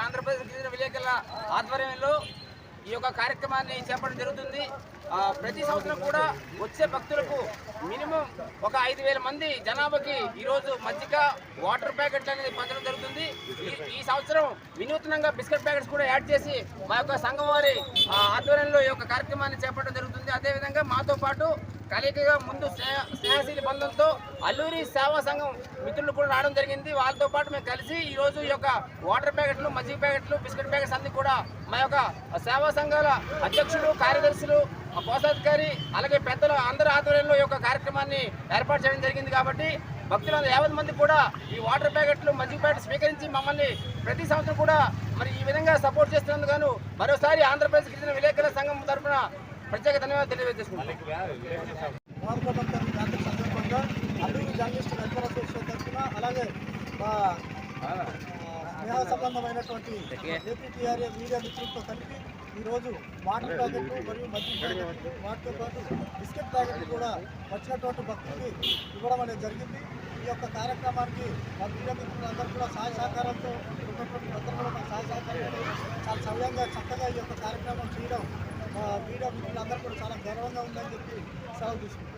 ఆంధ్రప్రదేశ్ గిరిజన విలేకరుల ఆధ్వర్యంలో ఈ యొక్క కార్యక్రమాన్ని చేపట్టడం జరుగుతుంది. ప్రతి సంవత్సరం కూడా వచ్చే భక్తులకు మినిమం ఒక 5,000 మంది జనాభాకి ఈరోజు మజ్జిగ వాటర్ ప్యాకెట్లు అనేది పంచడం జరుగుతుంది. ఈ సంవత్సరం వినూత్నంగా బిస్కెట్ ప్యాకెట్స్ కూడా యాడ్ చేసి మా యొక్క సంఘం వారి ఆధ్వర్యంలో ఈ యొక్క కార్యక్రమాన్ని చేపట్టడం జరుగుతుంది. అదేవిధంగా మాతో పాటు కలయికగా ముందు స్నేహశీలి బంధంతో అల్లూరి సేవా సంఘం మిత్రులు కూడా రావడం జరిగింది. వాళ్ళతో పాటు మేము కలిసి ఈరోజు ఈ యొక్క వాటర్ ప్యాకెట్లు, మజ్జిగ ప్యాకెట్లు, బిస్కెట్ ప్యాకెట్స్ అన్ని కూడా మా యొక్క సేవా సంఘాల అధ్యక్షులు, కార్యదర్శులు, కోశాధికారి అలాగే పెద్దల అందరి ఆధ్వర్యంలో ఈ యొక్క కార్యక్రమాన్ని ఏర్పాటు చేయడం జరిగింది. కాబట్టి భక్తులు 50 మంది కూడా ఈ వాటర్ ప్యాకెట్లు, మజ్జిగ ప్యాకెట్లు స్వీకరించి మమ్మల్ని ప్రతి సంవత్సరం కూడా మరి ఈ విధంగా సపోర్ట్ చేస్తున్నందుకు మరోసారి ఆంధ్రప్రదేశ్ గిరిజన విలేకరుల సంఘం తరఫున ప్రత్యేక ధన్యవాదాలు తెలియజేసుకుంటున్నాం. అల్లూరి జర్నలిస్ట్ వెల్ఫేర్ అసోసియేషన్ తరఫున అలాగే మా స్నేహ సంబంధమైనటువంటి ఏపీటీఆర్ఏ మీడియా మిత్రులతో కలిపి ఈరోజు వాటర్ ప్యాకెట్లు మరియు మజ్జిగ ప్యాకెట్లు వాటితో పాటు బిస్కెట్ ప్యాకెట్లు కూడా వచ్చినటువంటి భక్తులకి ఇవ్వడం అనేది జరిగింది. ఈ యొక్క కార్యక్రమానికి మా మీడియా మిత్రులందరూ కూడా సహాయ సహకారంతో ఉన్నటువంటి అందరూ కూడా మా సహాయ సహకారంతో చాలా సవ్యంగా చక్కగా ఈ యొక్క కార్యక్రమం చేయడం మా మీడియా మిత్రులందరూ కూడా చాలా గర్వంగా ఉందని చెప్పి సెలవు తీసుకుంటాం.